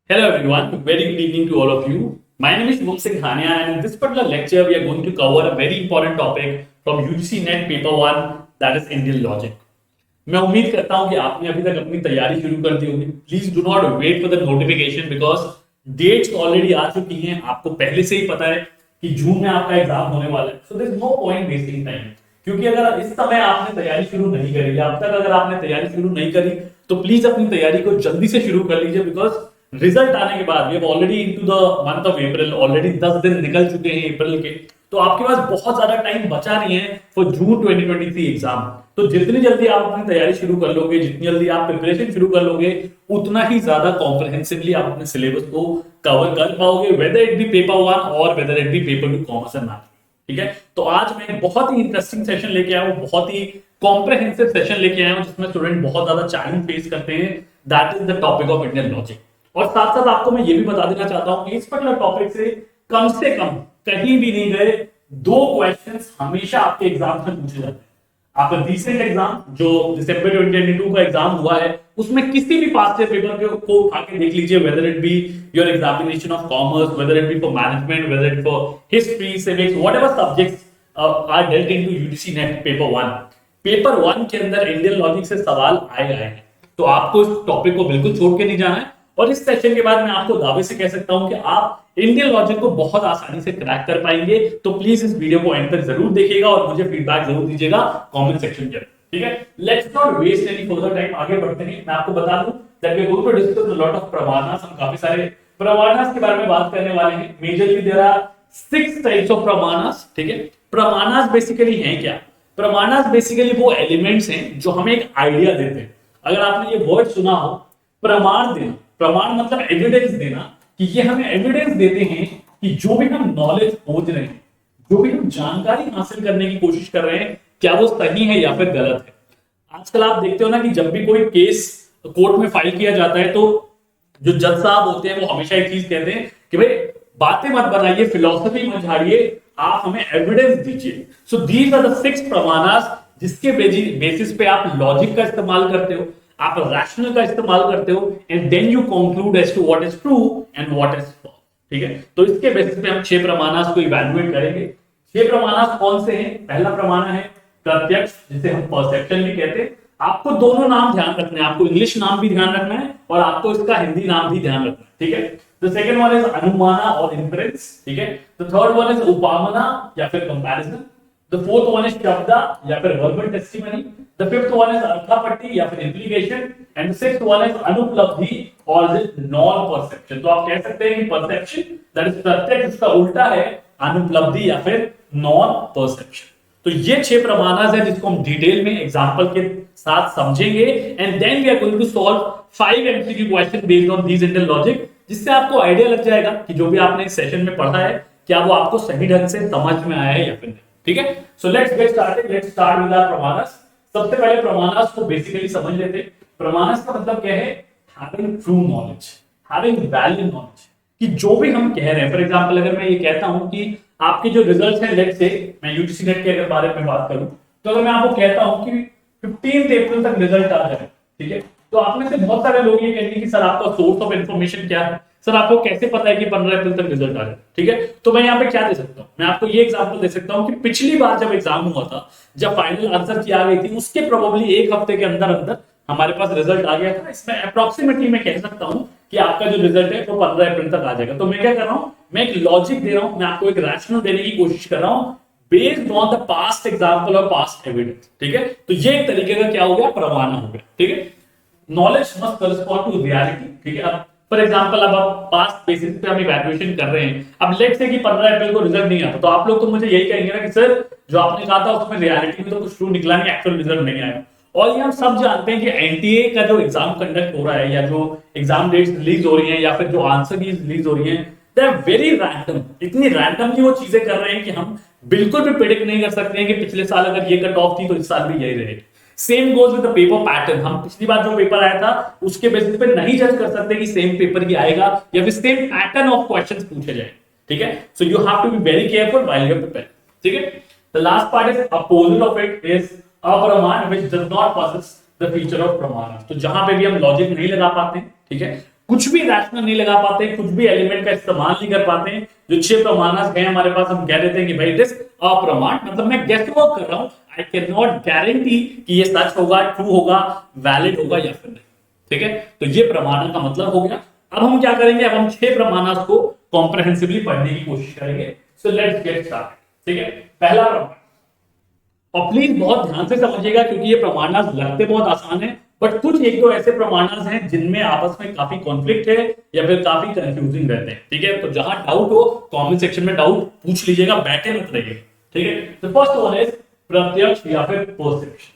Hello everyone, very good evening to all of you. My name is Shubham Singh Hania and in this particular lecture we are going to cover a very important topic from UGC NET paper 1 that is Indian logic. मैं उम्मीद करता हूं कि आपने अभी तक अपनी तैयारी शुरू कर दी होगी. Please do not wait for the notification because dates already आ चुकी हैं. आपको पहले से ही पता है कि जून में आपका एग्जाम होने वाला है. So there is no point wasting time. क्योंकि अगर इस समय आपने तैयारी शुरू नहीं करी या अब तक अगर आपने तैयारी शुरू नहीं करी तो प्लीज अपनी तैयारी को जल्दी से शुरू कर लीजिए बिकॉज रिजल्ट आने के बाद we already into the month of April. Already 10 दिन निकल चुके हैं अप्रैल के. तो आपके पास बहुत ज्यादा टाइम बचा नहीं है फॉर जून 2023 एग्जाम. तो जितनी जल्दी आप अपनी तैयारी शुरू कर लोगे, जितनी जल्दी आप प्रिपरेशन शुरू कर लोगे, उतना ही ज्यादा कॉम्प्रिहेंसिवली आप अपने सिलेबस को कवर कर पाओगे, वेदर इट बी पेपर 1 और weather it B paper 2 commerce and math. ठीक है, तो आज मैं एक बहुत ही इंटरेस्टिंग सेशन लेके आया हूं, बहुत ही कॉम्प्रिहेंसिव सेशन लेके आया हूं जिसमें स्टूडेंट बहुत ज्यादा चैलेंज फेस करते हैं. That is the topic of Indian logic. और साथ साथ आपको मैं ये भी बता देना चाहता हूं कि इस पर्टिकुलर टॉपिक से कम कहीं भी नहीं गए 2 क्वेश्चंस हमेशा आपके एग्जाम में पूछे जाते हैं. आपका रिसेंट एग्जाम जो दिसंबर 2022 का एग्जाम हुआ है उसमें किसी भी पास्ट ईयर पेपर को उठा के देख लीजिए, whether it be your examination of commerce, whether it be for management, whether it for history, civics, whatever subjects are dealt into UGC NET paper 1. Paper 1 के अंदर इंडियन लॉजिक से सवाल आए हैं. तो आपको इस टॉपिक को बिल्कुल छोड़ के नहीं जाना है. और इस सेशन के बाद मैं आपको दावे से कह सकता हूं कि आप इंडियन लॉजिक को बहुत आसानी से क्रैक कर पाएंगे. तो प्लीज इस वीडियो को एंड तक जरूर देखिएगा और मुझे फीडबैक जरूर दीजिएगा कमेंट सेक्शन के अंदर. ठीक है, let's not waste any further time. आगे बढ़ते हैं. मैं आपको बता दूं that we are going to discuss a lot of pramanas. हम काफी सारे प्रमाणास के बारे में बात करने वाले हैं. Majorly there are 6 types of pramanas. ठीक है, प्रमाणास बेसिकली हैं क्या? प्रमाणास बेसिकली वो एलिमेंट्स हैं जो हमें एक आइडिया देते हैं. अगर आपने ये वर्ड सुना हो प्रमाण देना, प्रमाण मतलब एविडेंस देना, कि ये हमें एविडेंस देते हैं कि जो भी हम नॉलेज खोज रहे हैं, जो भी हम जानकारी हासिल करने की कोशिश कर रहे हैं, क्या वो सही है या फिर गलत है. आजकल आप देखते हो ना कि जब भी कोई केस कोर्ट में फाइल किया जाता है तो जो जज साहब होते हैं वो हमेशा एक चीज कहते हैं कि भाई बातें मत बनाइए, फिलॉसफी मत झाड़िए, आप हमें एविडेंस दीजिए. सो दीज आर द 6 प्रमाणास जिसके बेसिस पे आप लॉजिक का इस्तेमाल करते हो, आप रैशनल का इस्तेमाल करते हो and then you conclude as to what is true and what is false. ठीक है, तो इसके बेसिस पे हम 6 प्रमाणास को इवैल्यूएट करेंगे. 6 प्रमाणास कौन से हैं? पहला प्रमाण है प्रत्यक्ष, जिसे हम परसेप्शन भी कहते हैं. आपको दोनों नाम ध्यान रखना है, आपको इंग्लिश नाम भी ध्यान रखना है और आपको इसका हिंदी नाम भी ध्यान रखना है. ठीक है, द सेकंड वन इज अनुमाना और इन्फरेंस. ठीक है, द थर्ड वन इज उपमाना या फिर comparison. The fourth one is शब्दा या फिर verbal testimony. The fifth one is अर्थापट्टी या फिर implication. And the sixth one is अनुपलब्धि और non-perception. तो आप कह सकते हैं कि perception that is प्रत्यक्ष, उसका उल्टा है अनुपलब्धि या फिर non-perception. तो ये 6 प्रमाणास है जिसको हम डिटेल में एग्जांपल के साथ समझेंगे and then we are going to solve 5 MCQ question based on these Indian logic, जिससे आपको आइडिया लग जाएगा कि जो भी आपने इस सेशन में पढ़ा है क्या वो आपको सही ढंग से समझ में आया है या फिर नहीं. ठीक है, so let's get started. Let's start with our pramanas. सबसे पहले प्रमाणास को बेसिकली समझ लेते हैं. प्रमाणास का मतलब क्या है? Having true knowledge, having valid knowledge, कि जो भी हम कह रहे हैं. फॉर एग्जांपल अगर मैं ये कहता हूं कि आपके जो रिजल्ट्स हैं, लेट्स से मैं यूजीसी नेट के अगर बारे में बात करूं तो अगर मैं आपको कहता हूं कि 15 अप्रैल तक रिजल्ट आ जाए, ठीक है, तो आप में से बहुत सारे लोग ये कहेंगे कि सर आपका सोर्स ऑफ इंफॉर्मेशन क्या है, सर आपको कैसे पता है कि 15 अप्रैल तक रिजल्ट आ जाए. ठीक है, तो मैं यहाँ पे क्या दे सकता हूँ? मैं आपको ये एग्जांपल दे सकता हूँ कि पिछली बार जब एग्जाम हुआ था, जब फाइनल आंसर की आ गई थी, उसके प्रोबेबली 1 हफ्ते के अंदर अंदर हमारे पास रिजल्ट आ गया था. इसमें अप्रोक्सीमेटली मैं कह सकता हूँ कि आपका जो रिजल्ट है वो 15 अप्रैल तक आ जाएगा. तो मैं क्या कर रहा हूँ? मैं एक लॉजिक दे रहा हूँ, मैं आपको एक रैशनल देने की कोशिश कर रहा हूँ based on the past example और पास्ट एविडेंस. ठीक है, तो ये एक तरीके का क्या हो गया? प्रमाण हो गया. ठीक है, knowledge must correspond to reality. ठीक है, फॉर एग्जांपल अब आप पास्ट बेसिस पे हम इवैल्यूएशन कर रहे हैं. अब लेट्स से कि 15 अप्रैल को रिजल्ट नहीं आता तो आप लोग तो मुझे यही कहेंगे ना कि सर जो आपने कहा था उसमें रियलिटी में तो कुछ ट्रू निकला नहीं, एक्चुअल रिजल्ट नहीं आया. और ये हम सब जानते हैं कि एनटीए का जो एग्जाम कंडक्ट हो रहा है या जो एग्जाम डेट्स रिलीज हो रही हैं या फिर जो आंसर की रिलीज हो रही हैं, दे आर वेरी रैंडम. इतनी रैंडमली वो चीजें कर रहे हैं कि हम बिल्कुल भी प्रेडिक्ट नहीं कर सकते हैं कि पिछले साल अगर ये कट ऑफ थी तो इस साल भी यही रहेगी. Same goes with the paper pattern. हम पिछली बार जो पेपर आया था उसके बेसिस पे नहीं जज कर सकते कि सेम पेपर ही आएगा या फिर सेम पैटर्न ऑफ क्वेश्चंस पूछे जाए. ठीक है, so you have to be very careful while you prepare. ठीक है, the last part is opposite of it is apramana which does not possess the feature of pramana. तो जहां पे भी हम लॉजिक नहीं लगा पाते हैं, ठीक है, कुछ भी रैशनल नहीं लगा पाते, कुछ भी एलिमेंट का इस्तेमाल नहीं कर पाते। जो 6 प्रमाणस हैं हमारे पास, हम कह देते हैं कि भाई इट इज अप्रमाण, मतलब मैं गेस वर्क कर रहा हूं, आई कैन नॉट गारंटी कि ये सच होगा, ट्रू होगा, वैलिड होगा या फिर नहीं। ठीक है, तो ये प्रमाणन का मतलब हो गया। अब हम क्या करेंगे, अब हम 6 प्रमाणस को कॉम्प्रहेंसिवली पढ़ने की कोशिश करेंगे। सो लेट्स गेट स्टार्टेड। ठीक है, पहला प्रमाण, और प्लीज बहुत ध्यान से समझिएगा क्योंकि ये प्रमाणस लगते बहुत आसान है, बट कुछ एक दो ऐसे प्रमाणस हैं जिनमें आपस में काफी कॉन्फ्लिक्ट है या फिर काफी कंफ्यूजिंग रहते हैं। ठीक है, तो जहां डाउट हो कमेंट सेक्शन में डाउट पूछ लीजिएगा, बैठे मत रहिए। ठीक है, तो फर्स्ट वन इज प्रत्यक्ष या फिर परसेप्शन।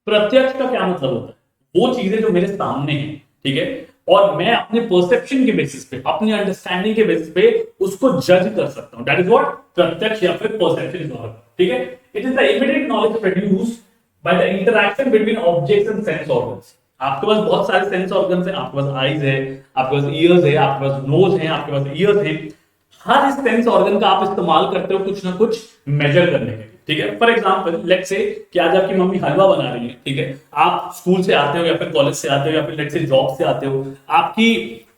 प्रत्यक्ष का क्या मतलब होता है, वो चीजें जो मेरे सामने हैं, ठीक है, और मैं अपने परसेप्शन के बेसिस पे, अपनी अंडरस्टैंडिंग के बेसिस पे उसको जज कर सकता हूं। दैट इज व्हाट प्रत्यक्ष या फिर परसेप्शन। ठीक है, it is the immediate knowledge produced by the interaction between objects and sense organs. आपके पास बहुत सारे सेंस ऑर्गन्स हैं, आपके पास आईज है, आपके पास ईयर्स है, आपके पास नोज है, आपके पास ईयर्स है। हर इस सेंस ऑर्गन का आप इस्तेमाल करते हो कुछ ना कुछ मेजर करने के लिए। ठीक है, फॉर एग्जांपल लेट्स से कि आज आपकी मम्मी हलवा बना रही है। ठीक है, आप स्कूल से आते हो या फिर कॉलेज से आते हो या फिर लेट्स से जॉब से आते हो, आपकी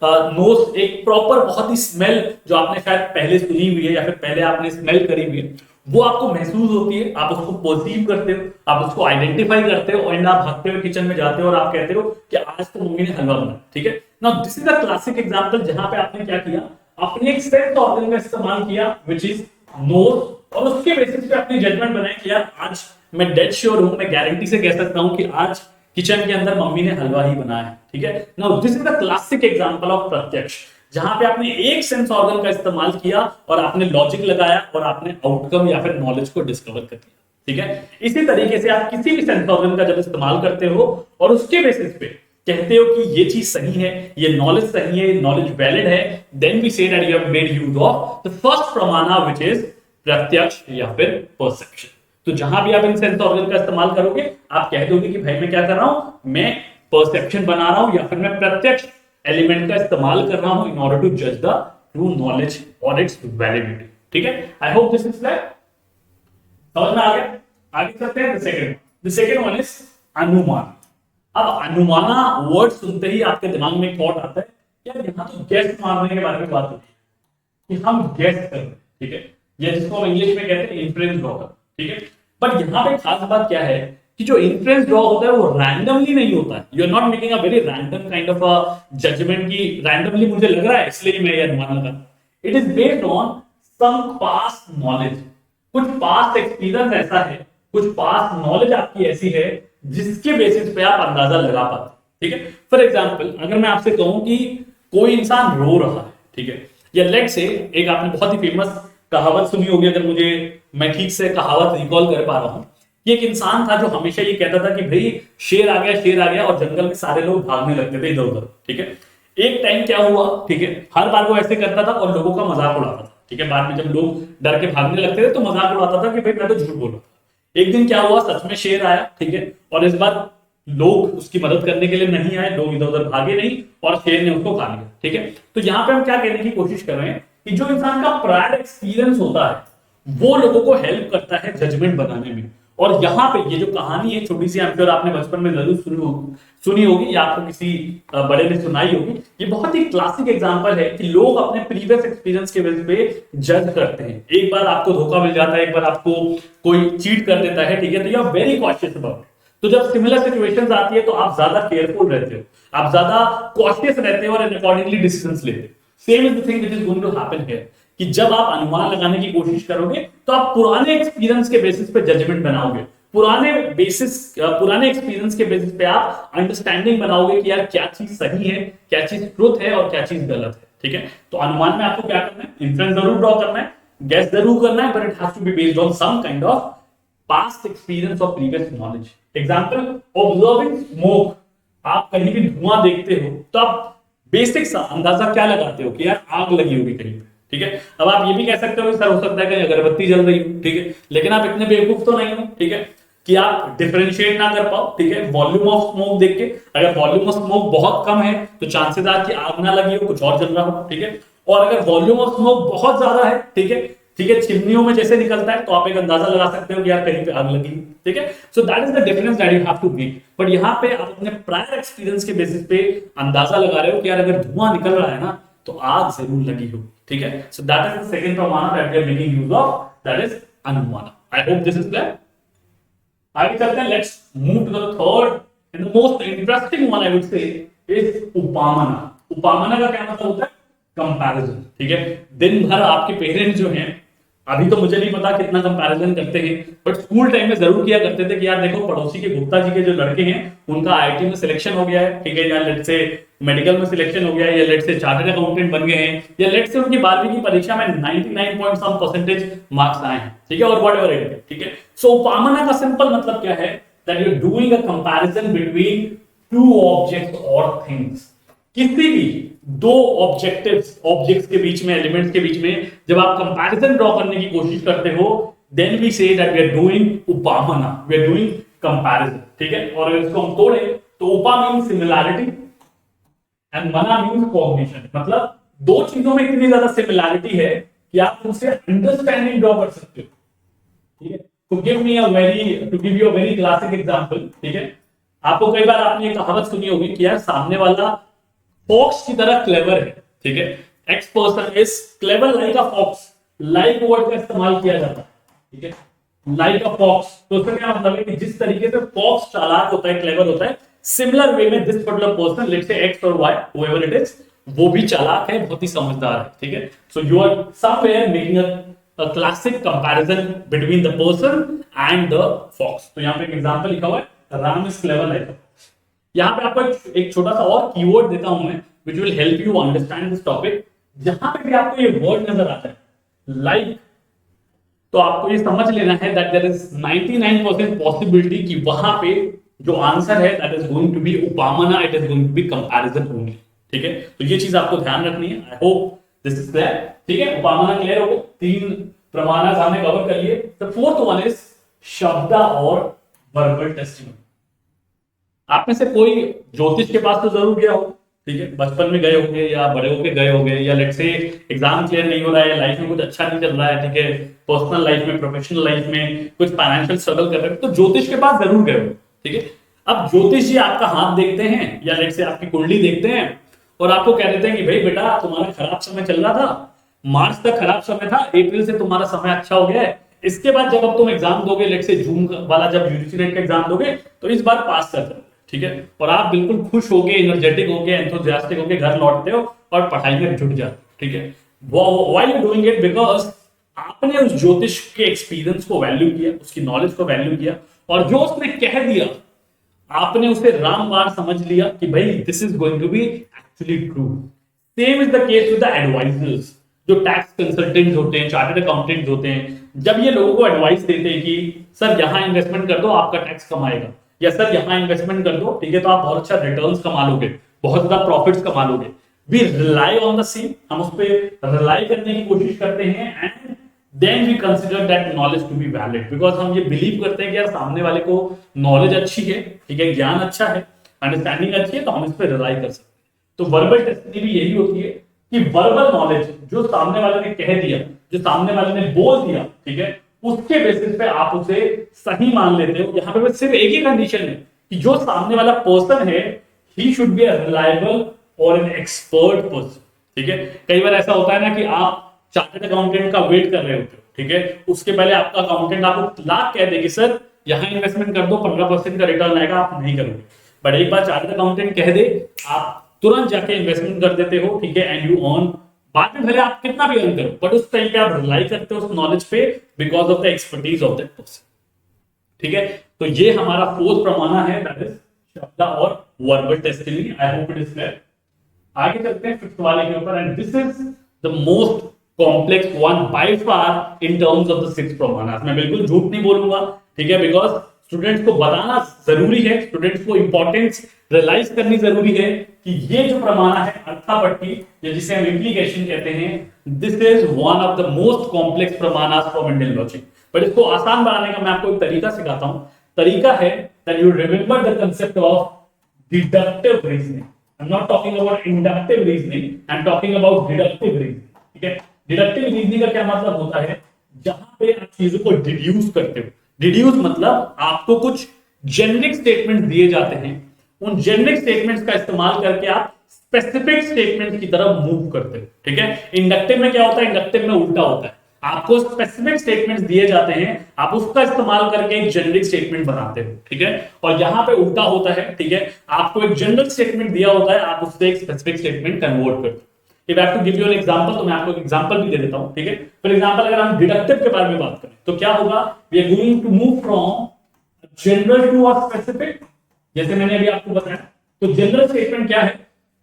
नोज एक प्रॉपर बहुत ही स्मेल जो आपने शायद पहले सुनी हुई है या फिर पहले आपने स्मेल करी हुई है, वो आपको महसूस होती है, आप उसको परसीव करते हो, आप उसको आइडेंटिफाई करते हो, और आप भागते हुए किचन में जाते हो और आप कहते हो कि आज तो मम्मी ने हलवा बनाया। ठीक है, now this is a classic example जहां पे आपने क्या किया, अपने एक सेंस ऑर्गन का इस्तेमाल किया व्हिच इज नोज, और उसके बेसिस पे अपनी जजमेंट बनाई कि यार आज मैं डेड श्योर हूं, मैं गारंटी से कह सकता हूं कि आज किचन के अंदर मम्मी ने हलवा ही बनाया है। ठीक है, now this is the classic example of प्रत्यक्ष, जहां पे आपने एक सेंस ऑर्गन का इस्तेमाल किया और आपने लॉजिक लगाया और आपने आउटकम या फिर नॉलेज को डिस्कवर कर दिया। ठीक है, इसी तरीके से आप किसी भी सेंस ऑर्गन का जब इस्तेमाल करते हो और उसके बेसिस पे कहते हो कि ये चीज सही है, ये नॉलेज सही है, ये नॉलेज वैलिड है, then we say that you have made use of the first pramana which is pratyaksha या फिर परसेप्शन। तो जहां भी आप इन सेंस ऑर्गन का इस्तेमाल करोगे, आप कह दोगे कि भाई मैं क्या कर रहा हूं, मैं परसेप्शन बना रहा हूं या फिर मैं प्रत्यक्ष एलिमेंट का इस्तेमाल कर रहा हूं इन ऑर्डर टू जज द ट्रू नॉलेज और इट्स वैलिडिटी। ठीक है, I hope this is clear, समझ में आ गया। आगे चलते हैं द सेकंड वन इज अनुमान। अब अनुमाना वर्ड सुनते ही आपके दिमाग में एक थॉट आता है, यार यहां तो गेस मारने के बारे में बात होती है कि हम गेस कर रहे हैं। ठीक है, या जिसको हम इंग्लिश में कहते हैं इन्फ्रेंस ड्रॉ कर। ठीक है, बट यहां पे खास बात क्या है कि जो इन्फ्रेंस ड्रॉ होता है वो रैंडमली नहीं होता है। You are not making a very random kind of a judgement की रैंडमली मुझे लग रहा है इसलिए मैं ये अनुमान लगा। It is based on some past knowledge, कुछ पास्ट एक्सपीरियंस ऐसा है, कुछ पास्ट नॉलेज आपकी ऐसी है जिसके बेसिस पे आप अंदाजा लगा पाते। ठीक है, फॉर एग्जांपल अगर मैं आपसे कहूं कि कोई इंसान रो रहा है, ठीक है, या लेट्स से एक आपने बहुत ही फेमस कहावत सुनी होगी, अगर मुझे मैं ठीक से कहावत रिकॉल कर पा रहा हूं, कि एक इंसान था जो हमेशा ये कहता था कि भाई शेर आ गया, शेर आ गया, और जंगल में सारे लोग भागने लगते थे इधर उधर। ठीक है, एक टाइम क्या हुआ, ठीक है, हर बार वो ऐसे करता था और लोगों का मजाक उड़ाता था। ठीक है, बाद में जब लोग डर के भागने लगते थे तो मजाक उड़ाता था कि भाई मैं तो झूठ बोल रहा था। एक दिन क्या हुआ, सच में शेर आया। ठीक है, और इस बार लोग उसकी मदद करने के लिए नहीं आए, लोग इधर उधर भागे नहीं और शेर ने उसको खा लिया। ठीक है, तो यहां पे हम क्या कहने की कोशिश कर रहे हैं कि जो इंसान का प्रायर एक्सपीरियंस होता है वो लोगों को हेल्प करता है जजमेंट बनाने में। और यहां पे ये जो कहानी है छोटी सी, एमश्योर आपने बचपन में जरूर सुनी होगी या आपको किसी बड़े ने सुनाई होगी, ये बहुत ही क्लासिक एग्जांपल है कि लोग अपने प्रीवियस एक्सपीरियंस के बेस पे जज करते हैं। एक बार आपको धोखा मिल जाता है, एक बार आपको कोई चीट कर देता है, ठीक है, तो you are very cautious about. तो जब सिमिलर सिचुएशंस आती है तो आप ज्यादा केयरफुल रहते हो, आप ज्यादा कॉशियस रहते हो और अकॉर्डिंगली डिसीजंस लेते हो। Same is the thing which is going to happen here, कि जब आप अनुमान लगाने की कोशिश करोगे तो आप पुराने एक्सपीरियंस के बेसिस पे जजमेंट बनाओगे, पुराने एक्सपीरियंस के बेसिस पे आप अंडरस्टैंडिंग बनाओगे कि यार क्या चीज सही है, क्या चीज ट्रुथ है और क्या चीज गलत है। ठीक है, तो अनुमान में आपको क्या करना है, इन्फ्रेंस जरूर ड्रॉ करना है, गेस जरूर करना है, but it has to be based on some kind of past experience और previous knowledge. Example, observing smoke, आप कहीं भी धुआं देखते हो तो आप बेसिक सा अंदाजा क्या लगाते हो कि यार आग लगी होगी कहीं पे। ठीक है, अब आप ये भी कह सकते हो कि सर हो सकता है कहीं अगरबत्ती जल रही हो। ठीक है, लेकिन आप इतने बेवकूफ तो नहीं हो, ठीक है, कि आप डिफरेंशिएट ना कर पाओ। ठीक है, वॉल्यूम ऑफ स्मोक देख के, अगर वॉल्यूम ऑफ स्मोक बहुत कम है तो चांसेस आर कि आग ना लगी हो, कुछ और जल रहा हो। ठीक है, और अगर वॉल्यूम ऑफ स्मोक बहुत ज्यादा है, ठीक है, ठीक है, चिमनियों में जैसे निकलता है तो आप एक अंदाजा लगा सकते हो कि यार कहीं पे आग लगी, ठीक है। So that is the difference that you have to meet. But यहाँ पे आप अपने प्रायर एक्सपीरियंस के बेसिस पे अंदाजा लगा रहे हो कि यार अगर धुआं निकल रहा है ना तो आग जरूर लगी होगी, ठीक है। So that is the second pramana that we are making use of, that is anumana. I hope this is clear. आगे चलते हैं, let's move to the third and the most interesting one I would say is upamana. उपमाना का क्या मतलब होता है? Comparison, ठीक है। दिन भर आपके पेरेंट्स जो हैं, अभी तो मुझे नहीं पता कितना कंपैरिजन करते हैं, बट स्कूल टाइम में जरूर किया करते थे कि यार देखो पड़ोसी के गुप्ता जी के जो लड़के हैं उनका आईआईटी में सिलेक्शन हो गया है, ठीक है, या लेट से मेडिकल में सिलेक्शन हो गया है, या लेट से चार्टर्ड अकाउंटेंट बन गए हैं, या लेट से उनकी 12वीं की परीक्षा में 99 पॉइंट सम परसेंटेज मार्क्स आए हैं, ठीक है, और व्हाटएवर इट इज, ठीक है। सो उपमाना का सिंपल मतलब क्या है? That you are doing a comparison between two objects और थिंग्स। किसी भी दो ऑब्जेक्ट्स के बीच में, एलिमेंट्स के बीच में जब आप कंपैरिजन ड्रॉ करने की कोशिश करते हो, then we say that we are doing upamana, we are doing comparison, ठीक है। और अगर इसको हम तोड़े तो upa means similarity and mana means cognition, मतलब दो चीजों में इतनी ज्यादा सिमिलैरिटी है कि आप उनसे अंडरस्टैंडिंग ड्रॉ कर सकते हो, ठीक है। To give you a very classic example, ठीक है, आपको कई बार आपने एक कहावत सुनी होगी कि यार सामने वाला फॉक्स की तरह क्लेवर है, ठीक है, X person is clever like a fox, like word का इस्तेमाल किया जाता है, ठीक है, लाइक अ फॉक्स। तो उसका क्या मतलब है कि जिस तरीके से फॉक्स चालाक होता है, क्लेवर होता है, सिमिलर वे में this particular person, let's say x और वाई, हूएवर इट इज, वो भी चालाक है, बहुत ही समझदार है, ठीक है। So you are somewhere making a classic comparison between the person and the fox. तो यहां पे एक एग्जांपल लिखा हुआ है, Ram is clever like a fox. यहां पे आपको एक छोटा सा और कीवर्ड देता हूं मैं, which will help you understand this topic। जहां पे भी आपको ये वर्ड नजर आता है लाइक, तो आपको ये समझ लेना है that there is 99% possibility कि वहां पे जो आंसर है that is going to be उपमाना, it is going to be comparison only, ठीक है। तो ये चीज आपको ध्यान रखनी है। I hope this is clear, ठीक है। उपमाना क्लियर हो गए, तीन प्रमाण हमने कवर कर लिए। द फोर्थ वन इज शब्द और वर्बल टेस्टिंग। आप में से कोई ज्योतिष के पास तो जरूर गया हो, ठीक है, बचपन में गए होंगे या बड़े होके गए होंगे, या लेट से एग्जाम क्लियर नहीं हो रहा है, या लाइफ में कुछ अच्छा नहीं चल रहा है, ठीक है, पर्सनल लाइफ में, प्रोफेशनल लाइफ में कुछ फाइनेंशियल स्ट्रगल कर रहे हो, तो ज्योतिष के पास जरूर गए हो, ठीक है। अब ज्योतिष जी आपका हाथ देखते हैं या लेट से आपकी कुंडली देखते हैं और आपको कह देते हैं कि भाई बेटा तुम्हारा खराब समय चल रहा था, मार्च तक खराब समय था, अप्रैल से तुम्हारा समय अच्छा हो गया है, इसके बाद जब अब तुम एग्जाम दोगे, लेट से जून वाला जब यूजीसी नेट का एग्जाम दोगे तो इस बार पास कर जाओगे, ठीक है, और आप बिल्कुल खुश होगे, एनर्जेटिक होगे, एंथुसियास्टिक होगे घर लौटते हो और पढ़ाई में जुट जाते हो, ठीक है। Why you doing it? Because आपने उस ज्योतिष के एक्सपीरियंस को वैल्यू किया, उसकी नॉलेज को वैल्यू किया, और जो उसने कह दिया आपने उसे रामबाण समझ लिया कि भाई this is going to be actually true. Same is the case with the advisers, जो टैक्स कंसल्टेंट होते हैं, चार्टर्ड अकाउंटेंट होते हैं, जब ये लोगों को एडवाइस देते हैं कि सर यहां इन्वेस्टमेंट कर दो आपका टैक्स कम आएगा, या सर यहां इन्वेस्टमेंट कर दो, ठीक है, तो आप बहुत अच्छा रिटर्न्स कमा लोगे, बहुत ज्यादा प्रॉफिट्स कमा लोगे, we rely on the same, हम उस पर रिलाई करने की कोशिश करते हैं, and then we consider that knowledge to be valid, because हम ये बिलीव करते हैं कि यार सामने वाले को नॉलेज अच्छी है, ठीक है, ज्ञान अच्छा है, अंडरस्टैंडिंग अच्छी है, तो हम इस पर रिलाई कर सकते हैं। तो वर्बल टेस्टिंग भी यही होती है कि वर्बल नॉलेज जो सामने वाले ने कह दिया, जो सामने वाले ने बोल दिया, ठीक है, उसके बेसिस पे आप उसे सही मान लेते हो। यहां पे सिर्फ एक ही कंडीशन है कि जो सामने वाला पर्सन है he should be a reliable और एन एक्सपर्ट पर्सन, ठीक है। कई बार ऐसा होता है ना कि आप चार्टर्ड अकाउंटेंट का वेट कर रहे होते हो, ठीक है, उसके पहले आपका अकाउंटेंट आपको लाख कह दे कि सर यहां इन्वेस्टमेंट कर दो 15% का रिटर्न आएगा, आप नहीं करोगे, बट एक बार चार्टर्ड अकाउंटेंट कह दे आप तुरंत जाके इन्वेस्टमेंट कर देते हो, ठीक है, एंड यू अर्न। बाद में भले आप कितना भी अर्न करो, बट उस टाइम पे आप रिलाई करते हो उस नॉलेज पे because of the expertise of that person, ठीक है। तो ये हमारा फोर्थ प्रमाण है, दैट इज शब्द और verbal testing. I hope it is clear. आगे चलते हैं फिफ्थ वाले के ऊपर, and this is the most complex one by far in terms of the six प्रमाण। मैं बिल्कुल झूठ नहीं बोलूंगा, ठीक है, बिकॉज स्टूडेंट्स को बताना जरूरी है, स्टूडेंट्स को इंपॉर्टेंस रियलाइज करनी जरूरी है कि ये जो प्रमाण है अर्थापट्टी, या जिसे हम इम्प्लीकेशन कहते हैं, this is one of the most complex प्रमाण फ्रॉम इंडियन लॉजिक। बट इसको आसान बनाने का मैं आपको एक तरीका सिखाता हूं। तरीका है that you remember the concept of deductive reasoning. I am not talking about inductive reasoning, I am talking about deductive reasoning, ठीक है। डिडक्टिव रीजनिंग का क्या मतलब होता है, जहां पे आप चीजों को डिड्यूस करते हो। डिड्यूस मतलब आपको कुछ जेनरिक स्टेटमेंट दिए जाते हैं, उन जेनरिक स्टेटमेंट्स का इस्तेमाल करके आप स्पेसिफिक स्टेटमेंट की तरफ मूव करते हो। ठीक है, इंडक्टिव में क्या होता है, इंडक्टिव में उल्टा होता है, आपको स्पेसिफिक स्टेटमेंट्स दिए जाते हैं, आप उसका इस्तेमाल करके एक जेनरिक स्टेटमेंट बनाते हो। ठीक है, और यहां पे उल्टा होता है। ठीक है, आपको एक जनरल स्टेटमेंट दिया होता है, आप उससे एक स्पेसिफिक स्टेटमेंट कन्वर्ट करते हो। If I have to give you an example, तो मैं आपको एक एग्जांपल भी दे देता हूं। ठीक है, फॉर एग्जांपल अगर हम डिडक्टिव के बारे में बात करें तो क्या होगा, we are going to move from general to a specific. जैसे मैंने अभी आपको बताया, तो जनरल स्टेटमेंट क्या है,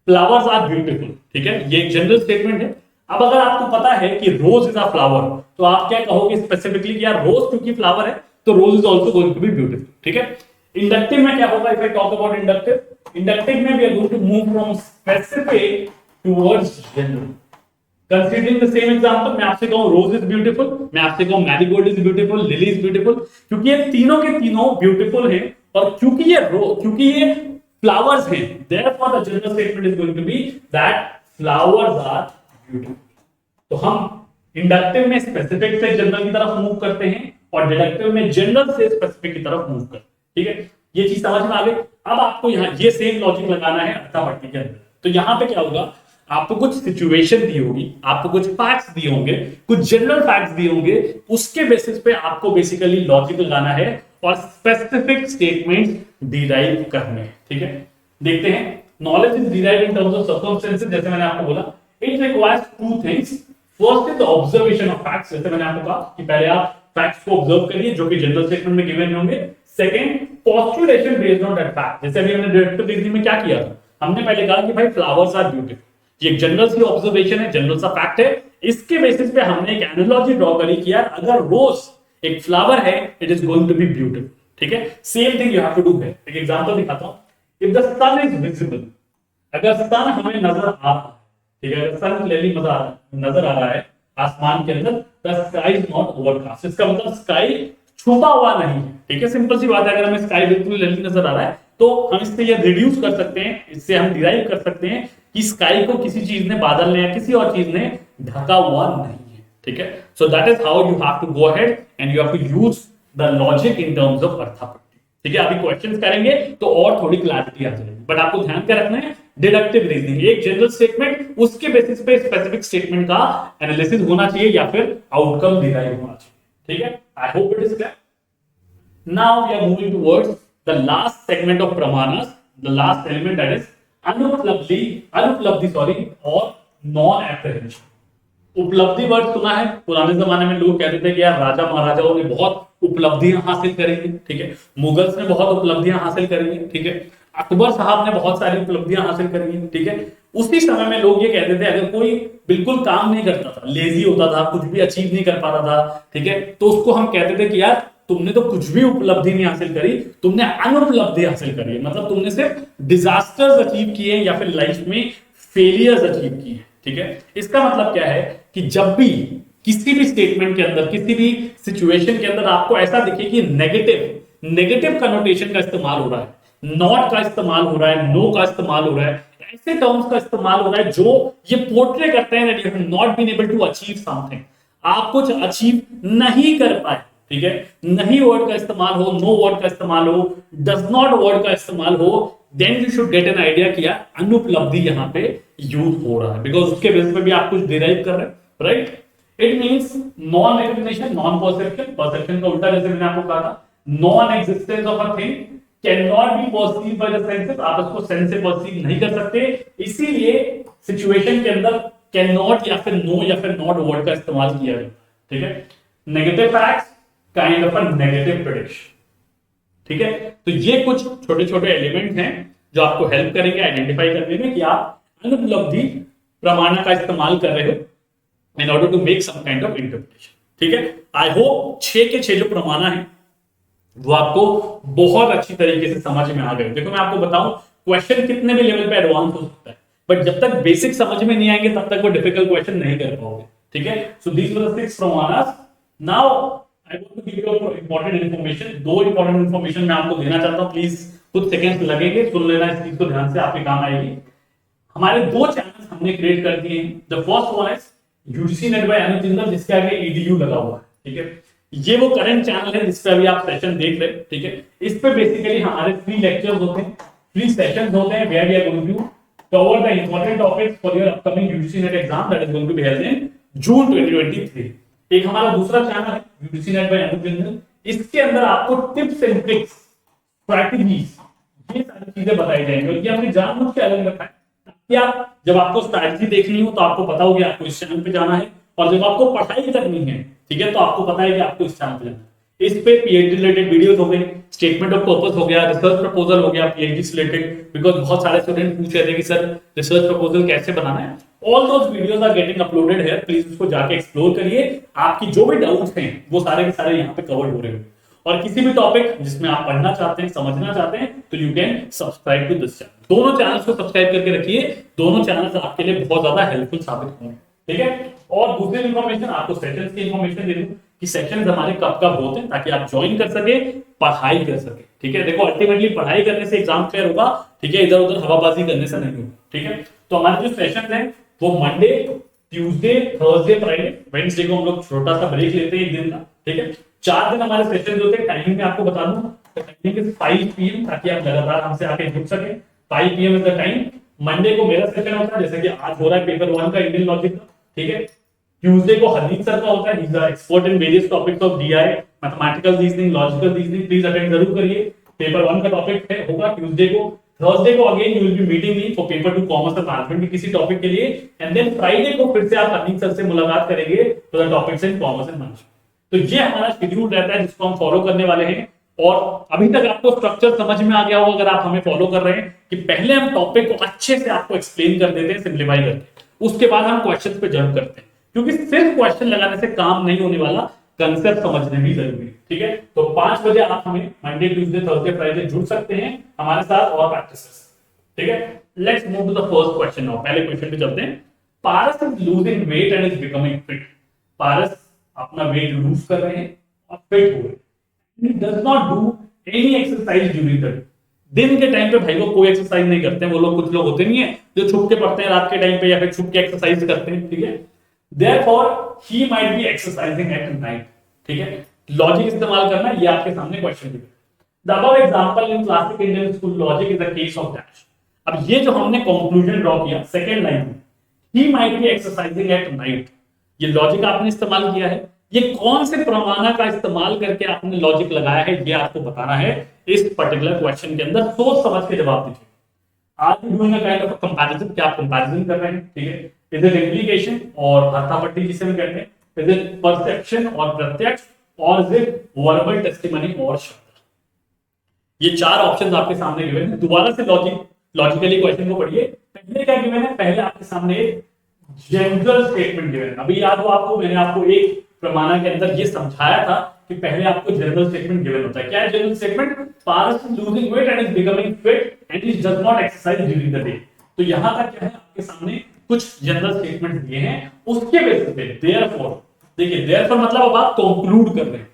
फ्लावर्स आर ब्यूटीफुल। ठीक है, ये एक जनरल स्टेटमेंट है। अब अगर आपको पता है कि रोज इज अ फ्लावर, तो आप क्या कहोगे स्पेसिफिकली कि यार रोज क्योंकि फ्लावर है तो rose is also going to be beautiful. ठीक है, इंडक्टिव में क्या होगा, if I talk about inductive, inductive में we are going to move from specific towards general. Considering the same example, मैं आपसे कहूं रोज इज ब्यूटीफुल, मैं आपसे कहूं marigold is beautiful, lily is beautiful, क्योंकि ये तीनों के तीनों ब्यूटीफुल हैं, और क्योंकि ये फ्लावर्स हैं, therefore the general statement is going to be that flowers are beautiful। तो हम इंडक्टिव में स्पेसिफिक से जनरल की तरफ मूव करते हैं, और डिडक्टिव में जनरल से स्पेसिफिक की तरफ मूव करते हैं। ठीक है, ये चीज समझ में आ गई। अब आपको यहाँ ये सेम लॉजिक लगाना है अर्थापट्टी के अंदर। तो यहाँ पे क्या होगा, आपको कुछ सिचुएशन दी होगी, आपको कुछ फैक्ट्स दिए होंगे, कुछ जनरल फैक्ट्स दिए होंगे, उसके बेसिस पे आपको बेसिकली लॉजिक लगाना है और स्पेसिफिक स्टेटमेंट्स डिराइव करने हैं। ठीक है, देखते हैं। Knowledge is derived in terms of circumstances, जैसे मैंने आपको बोला, it requires two things. First is the observation of facts, जैसे मैंने आपको कहा कि पहले आप फैक्ट्स को ऑब्जर्व करिए जो कि जनरल स्टेटमेंट में गिवन होंगे। Second, पोस्टुलेशन based on that fact, जैसे अभी हमने डिडक्टिव रीजनिंग में क्या किया था, हमने पहले कहा कि भाई फ्लावर्स आर ब्यूटीफुल, ये एक जनरल सी ऑब्जर्वेशन है, जनरल सा फैक्ट है। इसके बेसिस पे हमने एक एनालॉजी ड्रॉ करी कि यार अगर रोज एक फ्लावर है, it is going to be beautiful. ठीक है, same thing you have to do है। एक एग्जांपल दिखाता हूं। If the sun is visible, अगर सन हमें नजर आ रहा है, ठीक है, अगर सन क्लियरली नजर आ रहा है आसमान के अंदर, the sky is not overcast, इसका मतलब स्काई छुपा हुआ नहीं है। ठीक है, सिंपल सी बात है, अगर हमें स्काई बिल्कुल क्लियरली नजर आ रहा है तो हम इससे ये रिड्यूस कर सकते हैं, इससे हम डिराइव कर सकते हैं कि स्काई को किसी चीज ने, बादल ने या किसी और चीज ने ढका हुआ नहीं है। ठीक है, so that is how you have to go ahead and you have to use the logic in terms of arthapatti. ठीक है, अभी क्वेश्चंस करेंगे तो और थोड़ी क्लैरिटी आ जाएगी, बट आपको ध्यान क्या रखना है, डिडक्टिव रीजनिंग एक जनरल स्टेटमेंट, उसके बेसिस पे स्पेसिफिक स्टेटमेंट का एनालिसिस होना चाहिए या फिर आउटकम डिराइव होना चाहिए। ठीक है, I hope it is clear. Now we are moving towards the last segment of pramanas, the last element that is anupalabdhi और नॉन एप्रिहेंशन। उपलब्धि वर्ड सुना है, पुराने जमाने में लोग कहते थे कि यार राजा महाराजाओं ने बहुत उपलब्धियां हासिल करी हैं। ठीक है, मुगल्स ने बहुत उपलब्धियां हासिल करी हैं। ठीक है, अकबर साहब ने बहुत सारी उपलब्धियां हासिल करी हैं। ठीक है, उसी समय में लोग ये कहते थे अगर कोई बिल्कुल काम नहीं करता था, लेजी होता था, कुछ भी अचीव नहीं कर पाता था, ठीक है, तो उसको हम कहते थे कि यार तुमने तो कुछ भी उपलब्धि नहीं हासिल करी, तुमने अनुपलब्धि हासिल करी है, मतलब तुमने सिर्फ डिजास्टर्स अचीव किए या फिर लाइफ में फेलियर्स अचीव किए। ठीक है, इसका मतलब क्या है कि जब भी किसी भी स्टेटमेंट के अंदर, किसी भी सिचुएशन के अंदर आपको ऐसा दिखे कि नेगेटिव कनोटेशन का इस्तेमाल हो रहा है, नॉट का इस्तेमाल हो रहा है, नो का इस्तेमाल हो रहा है, ऐसे टर्म्स का इस्तेमाल हो रहा है जो ये पोर्ट्रे करते हैं that you have not been able to achieve something, आप कुछ अचीव नहीं कर पाए। ठीक है, नहीं वर्ड का इस्तेमाल हो, नो वर्ड का इस्तेमाल हो, डज नॉट वर्ड का इस्तेमाल हो, then you should get an idea किया अनुपलब्धि यहां पे यूज हो रहा है, बिकॉज उसके बेस पे भी आप कुछ डिराइव कर रहे हैं। Right, it means non recognition, non perception, perception का उल्टा, जैसे मैंने आपको कहा था, non existence of a thing can not be perceived by the senses, आप इसको सेंस से परसीव नहीं कर सकते, इसीलिए सिचुएशन के अंदर कैन नॉट या फिर नो या फिर नॉट वर्ड का इस्तेमाल किया जाता है। ठीक है, negative facts, kind of a negative prediction. ठीक है, तो ये कुछ छोटे छोटे एलिमेंट हैं जो आपको हेल्प करेंगे आइडेंटिफाई करने में कि आप अनुपलब्धि प्रमाण का इस्तेमाल कर रहे हो in order to make some kind of interpretation. ठीक है, आई होप 6 के 6 जो प्रमाण है वो आपको बहुत अच्छी तरीके से समझ में आ गए। देखो मैं आपको बताऊं, क्वेश्चन कितने भी लेवल पे एडवांस हो सकता है, बट जब तक बेसिक समझ में नहीं आएंगे तब तक वो डिफिकल्ट क्वेश्चन नहीं कर पाओगे। ठीक है, so these were the 6 pramanas. Now I want to give you important information, 2 important information मैं आपको देना चाहता हूं, प्लीज कुछ सेकंड्स लगेंगे, सुन लेना इस चीज को ध्यान से, आपके काम आएगी। हमारे 2 चैनल्स हमने क्रिएट कर दिए हैं। The first one is UGC NET by Anuj Jindal, जिसके आगे edu लगा हुआ है, ठीक है। ये वो करंट चैनल है जिस पे अभी आप सेशन देख रहे हैं, ठीक है। इस पे बेसिकली हमारे फ्री लेक्चर्स होते हैं, फ्री सेशंस होते हैं, where we are going to cover the important topics for your upcoming UGC NET exam that is going to be held in June 2023। एक हमारा दूसरा चैनल है UGC NET by अनुज जिंदल, इसके अंदर आपको टिप्स एंड ट्रिक्स, स्ट्रैटेजीज, ये सारी चीजें बताई जाएंगी, और ये हमने जानबूझ के अलग रखा है ताकि आप जब आपको स्ट्रैटेजी देखनी हो तो आपको पता हो कि आपको इस चैनल पे जाना है, और जब आपको पढ़ाई करनी है, ठीक है, तो आपको पता है कि आपको इस चैनल पे जाना है। इस पे पीएचडी रिलेटेड वीडियोस हो गए, स्टेटमेंट ऑफ पर्पस हो गया, रिसर्च प्रपोजल हो गया पीएचडी से रिलेटेड, बिकॉज बहुत सारे स्टूडेंट पूछ रहे थे कि सर रिसर्च प्रपोजल कैसे बनाना है। All those videos are getting uploaded है, प्लीज उसको जाके एक्सप्लोर करिए। आपकी जो भी डाउट्स हैं वो सारे के सारे यहाँ पे कवर हो रहे हैं, और किसी भी टॉपिक जिसमें आप पढ़ना चाहते हैं, समझना चाहते हैं, तो you can subscribe to this channel. दोनों चैनल्स को सब्सक्राइब करके रखिए, दोनों चैनल्स आपके लिए बहुत ज्यादा हेल्पफुल साबित होंगे, ठीक है। और दूसरी इन्फॉर्मेशन आपको सेशंस की इन्फॉर्मेशन दे दूं कि सेशंस हमारे कब कब होते हैं, ताकि आप ज्वाइन कर सके, पढ़ाई कर सके, ठीक है। देखो अल्टीमेटली पढ़ाई करने से एग्जाम क्लियर होगा, ठीक है, इधर उधर हवाबाजी करने से नहीं होगा, ठीक है। तो हमारे जो सेशंस हैं वो Monday, Tuesday, Thursday, Friday, Wednesday को हम लोग छोटा सा ब्रेक लेते हैं एक दिन का, ठीक है। 4 दिन हमारे सेशन होते हैं। टाइमिंग में आपको बता दूं, टाइमिंग इज 5 PM, ताकि आप लगातार हमसे आके जुड़ सके। 5 PM is the time. Monday को मेरा सेशन होता है, जैसे कि आज हो रहा है पेपर 1 का इंडियन लॉजिक का, ठीक है। ट्यूसडे को हरदीप सर का होता है, he is the expert in various topics of DI, mathematical reasoning, logical reasoning, please attend जरूर करिए। पेपर 1 का टॉपिक है होगा ट्यूसडे को। थर्सडे को again you will B meeting me for paper 2 commerce and management के किसी टॉपिक के लिए, एंड देन फ्राइडे को फिर से आप हरदीप सर से मुलाकात करेंगे for the topics in commerce and management. तो ये हमारा शेड्यूल रहता है जिसको हम फॉलो करने वाले हैं। और अभी तक आपको स्ट्रक्चर समझ में आ गया होगा अगर आप हमें फॉलो कर रहे हैं, कि पहले हम टॉपिक को अच्छे से आपको एक्सप्लेन कर देते हैं, सिंप्लीफाई करके, उसके बाद हम क्वेश्चंस पे जंप करते हैं, क्योंकि सिर्फ क्वेश्चन लगाने से काम नहीं होने वाला, कंसेप्ट समझने भी जरूरी है, ठीक है। तो 5 बजे आप हमें मंडे, ट्यूसडे, थर्सडे, फ्राइडे जुड़ सकते हैं हमारे साथ और प्रैक्टिस, ठीक है। Let's move to the first question now. पहले क्वेश्चन पे चलते हैं। Paras is losing weight and is becoming fit. Paras अपना वेट लूज कर रहे हैं और फिट हो रहे हैं। He does not do any exercise during the day. दिन के टाइम पे भाई लोग कोई एक्सरसाइज नहीं करते हैं। वो लोग, कुछ लोग होते नहीं है जो छुप के पढ़ते हैं रात के टाइम पे, या फिर छुप के एक्सरसाइज करते हैं, ठीक है। Therefore, he might be exercising at night, ठीक है। लॉजिक इस्तेमाल करना, ये आपके सामने क्वेश्चन भी है। The above example in classic Indian school logic is a case of dash। अब ये जो हमने कंक्लूजन ड्रॉ किया सेकंड लाइन में, he might be exercising at night, ये लॉजिक आपने इस्तेमाल किया है। ये कौन से प्रमाणा का इस्तेमाल करके आपने लॉजिक लगाया है, ये आपको बताना है इस पर्टिकुलर क्वेश्चन के अंदर। सोच समझ के जवाब दीजिए। Are you doing a kind of comparison, क्या आप कंपैरिजन कर रहे हैं, ठीक है। इज इट इंप्लीकेशन और अर्थापट्टी जिसे हम कहते हैं, इज इट परसेप्शन और प्रत्यक्ष, और इज इट वर्बल टेस्टिमनी और शब्द। ये 4 ऑप्शंस आपके सामने गिवन है। दोबारा से लॉजिकली क्वेश्चन को पढ़िए। पहले क्या गिवन है, पहले आपके सामने एक जनरल स्टेटमेंट गिवन है। अभी याद हो आपको, मैंने आपको एक प्रमाणा के अंदर ये समझाया था कि पहले आपको जनरल स्टेटमेंट गिवन होता है। क्या है general statement? Paras is losing weight and is becoming fit and he does not exercise during the day. तो यहां तक क्या है, आपके सामने कुछ जनरल स्टेटमेंट दिए हैं, उसके बेसिस पे देयरफॉर, देखिए देयरफॉर मतलब अब आप कंक्लूड कर रहे हैं,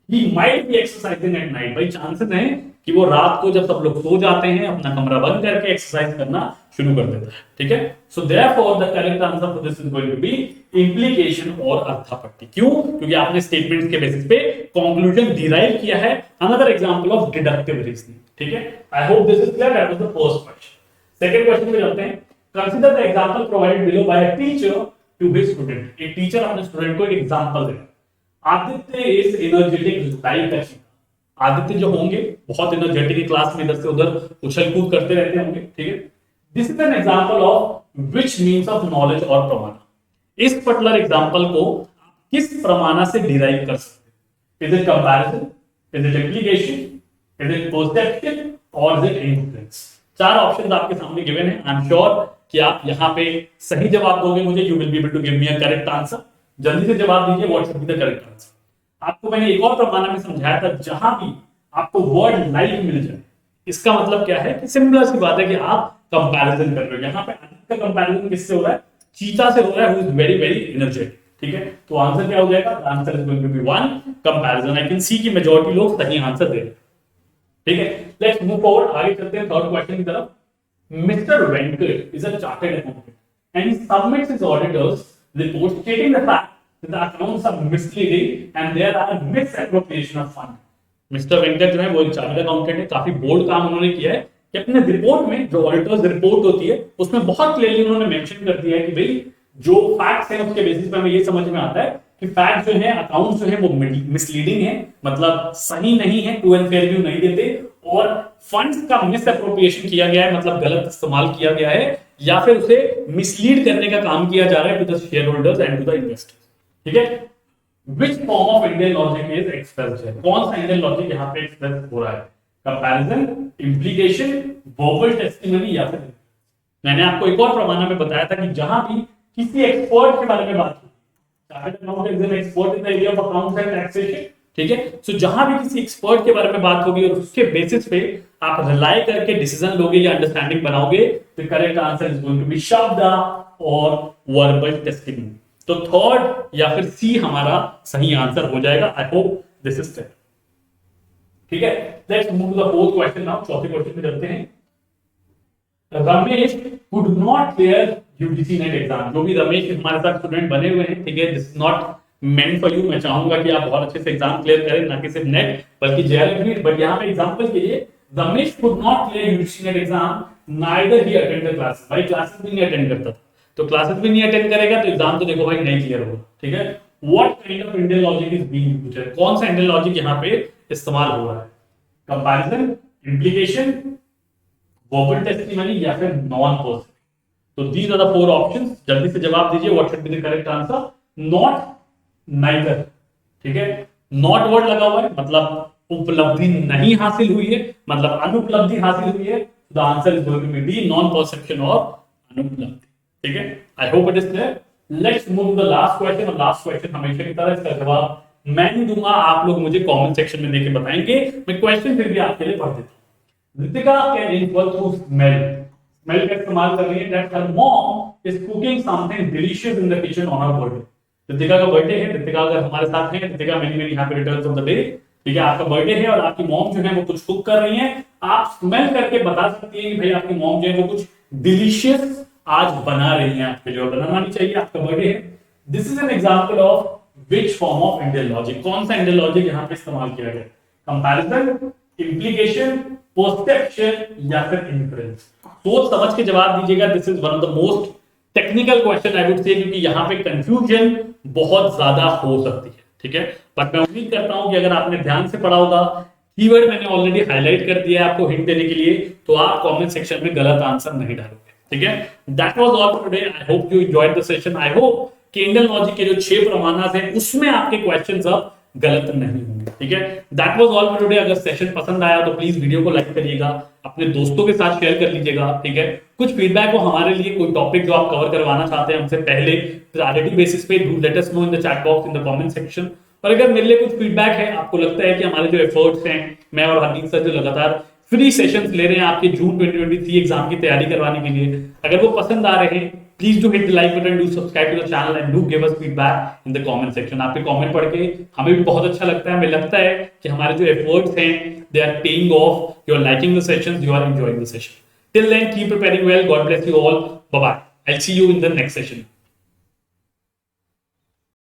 he might be exercising at night। भाई चांसेस हैं कि वो रात को जब सब लोग सो जाते हैं अपना कमरा बंद करके एक्सरसाइज करना शुरू कर देता है, ठीक है। So therefore the correct answer for this is going to be implication और अर्थापट्टी। क्यों? क्योंकि आपने स्टेटमेंट्स के बेसिस पे कंक्लूजन डिराइव किया है। Another example of deductive reasoning, ठीक है। I hope this is clear. That was the first question. Second question पे चलते हैं। Consider the example provided below by a teacher to his student. एक teacher अपने student को एक एग्जांपल दे, Aditya is energetic like a cheetah. Aditya जो होंगे बहुत एनर्जेटिक, क्लास में इधर से उधर उछल कूद करते रहते होंगे, ठीक है। This is an example of which means of knowledge और प्रमाण। इस पर्टिकुलर एग्जांपल को किस प्रमाणा से डिराइव कर सकते हैं? Is it comparison, is it implication, is it perception और इज इट इन्फ्लुएंस? 4 ऑप्शंस आपके सामने गिवन है। आई एम श्योर कि आप यहां पे सही जवाब दोगे मुझे, you will be able to give me a correct answer. जल्दी से जवाब दीजिए, what should be the correct answer. आपको मैंने एक और प्रमाणा में समझाया था, जहां भी आपको वर्ड लाइक मिल जाए, इसका मतलब क्या है कि सिंपल सी बात है कि आप कंपैरिजन कर रहे हो। यहां पे आदित्य का कंपैरिजन किससे हो रहा है? चीता से हो रहा है, who is very very energetic, ठीक है। तो आंसर क्या हो जाएगा? Answer is going to be 1 comparison. I can see कि मेजॉरिटी लोग सही आंसर दे रहे हैं, ठीक है। लेट्स मूव फॉरवर्ड, आगे चलते हैं थर्ड क्वेश्चन की तरफ। Mister Venkat is a chartered accountant and he submits his auditors report stating the fact that the accounts are misleading and there are misappropriation of fund. Mister Venkat जो है वो एक chartered accountant है, काफी बोल्ड काम उन्होंने किया है कि अपने रिपोर्ट में जो ऑडिटर्स रिपोर्ट होती है उसमें बहुत क्लियरली उन्होंने मेंशन कर दिया है कि भाई जो फैक्ट्स हैं उसके बेसिस पे हमें ये समझ में आता है कि फैक्ट जो है अकाउंट जो है वो मिसलीडिंग है, मतलब सही नहीं है, ट्रू एंड फेयर व्यू नहीं देते, और फंड्स का मिस अप्रोप्रिएशन किया गया है, मतलब गलत इस्तेमाल किया गया है, या फिर उसे मिसलीड करने का काम किया जा रहा है to the share holders and to the investors. ठीक है, which form of Indian logic is expressed है, कौन सा इंडियन लॉजिक यहाँ पे एक्सप्रेस हो रहा है, कंपैरिजन, इंप्लीकेशन, वर्बल टेस्टिमनी या फिर। मैंने आपको एक और प्रमाण में बताया था कि जहां भी किसी एक्सपर्ट के बारे में बात की, chartered accountant is an expert in the area of accounts and taxation, ठीक है, सो जहां भी किसी एक्सपर्ट के बारे में बात होगी और उसके बेसिस पे आप रिलाई करके डिसीजन लोगे या अंडरस्टैंडिंग बनाओगे, तो correct answer is going to be shabda और वर्बल टेस्टिमनी। तो थर्ड या फिर सी हमारा सही आंसर हो जाएगा। I hope this is clear. ठीक है, let's move to the fourth question now. चौथे क्वेश्चन पे चलते हैं। Ramesh could not clear UGC NET exam. जो भी रमेश हमारे साथ स्टूडेंट बने हुए हैं, ठीक है, this is not meant for you. मैं चाहूंगा कि आप बहुत अच्छे से एग्जाम क्लियर करें, ना कि सिर्फ नेट बल्कि जेआरएफ भी। बट यहाँ पे एग्जांपल के लिए Ramesh could not clear UGC NET exam, neither he attend the classes. भाई क्लासेस भी नहीं अटेंड करता था, तो क्लासेस भी नहीं अटेंड करेगा तो एग्जाम तो देखो भाई नहीं क्लियर होगा। ठीक है, what kind of Indian logic is being used, कौन सा इंडियन लॉजिक यहाँ पे इस्तेमाल हो रहा है, कंपैरिजन, इंप्लीकेशन, वर्बल टेस्टिमनी या फिर नॉन पर्सन। तो these are the four options, जल्दी से जवाब दीजिए। What should be the correct answer, not, neither. ठीक है, नॉट वर्ड लगा हुआ है, मतलब उपलब्धि नहीं हासिल हुई है, मतलब अनुपलब्धि हासिल हुई है। The answer is going to be D, non perception और अनुपलब्धि। ठीक है, I hope it is clear. Let's move to the last question. और लास्ट क्वेश्चन हमेशा की तरह इसका जवाब मैं नहीं दूंगा, आप लोग मुझे कमेंट सेक्शन में देके बताएंगे। मैं क्वेश्चन फिर भी आपके लिए पढ़ देता हूं। Ritika can infer through smell, smell का इस्तेमाल कर रही है that her mom is cooking something delicious in the kitchen on her birthday. Ritika का बर्थडे है, रितिका अगर हमारे साथ है, रितिका मेरी यहाँ पे रिटर्न्स ऑफ द डे। ठीक है, आपका बर्थडे है और आपकी मॉम जो है वो कुछ कुक कर रही है, आप स्मेल करके बता सकती है कि भाई आपकी मॉम जो है वो कुछ डिलीशियस आज बना रही है आपके लिए, बनाना नहीं चाहिए, आपका बर्थडे है। This is an example of which form of Indian logic, कौन सा इंडियन लॉजिक यहाँ पे इस्तेमाल किया गया, कंपैरिजन, इंप्लीकेशन, परसेप्शन या फिर इन्फ्रेंस। सोच समझ के जवाब दीजिएगा। This is one of the most technical question I would से, क्योंकि यहाँ पे कंफ्यूजन बहुत ज्यादा हो सकती है। ठीक है, बट मैं उम्मीद करता हूं कि अगर आपने ध्यान से पढ़ा होगा, कीवर्ड मैंने ऑलरेडी हाईलाइट कर दिया है आपको हिंट देने के लिए, तो आप कमेंट सेक्शन में गलत आंसर नहीं डालोगे। ठीक है, that was all for today. I hope you enjoyed the session. I hope कि इंडियन लॉजिक के जो 6 प्रमाणास हैं उसमें आपके क्वेश्चंस अब गलत नहीं होंगे। ठीक है, that was all for today. अगर सेशन पसंद आया तो प्लीज वीडियो को लाइक करिएगा, अपने दोस्तों के साथ शेयर कर लीजिएगा। ठीक है, कुछ फीडबैक हो हमारे लिए, कोई टॉपिक जो आप कवर करवाना चाहते हैं हमसे पहले प्रायोरिटी बेसिस पे, do let us know in the chat box in the comment section. और अगर मेरे लिए कुछ फीडबैक है, आपको लगता है कि हमारे जो एफर्ट्स हैं, मैं और हरदीप सर जो लगातार फ्री सेशंस ले रहे हैं आपके जून 2023 एग्जाम की तैयारी करवाने के लिए, अगर वो पसंद आ रहे हैं, please do hit the like button, do subscribe to the channel and do give us feedback in the comment section. आपके कमेंट पढ़ के हमें भी बहुत अच्छा लगता है। हमें लगता है कि हमारे जो एफर्ट्स हैं they are paying off, you are liking the sessions, you are enjoying the session. Till then keep preparing well, God bless you all, bye bye, I will see you in the next session.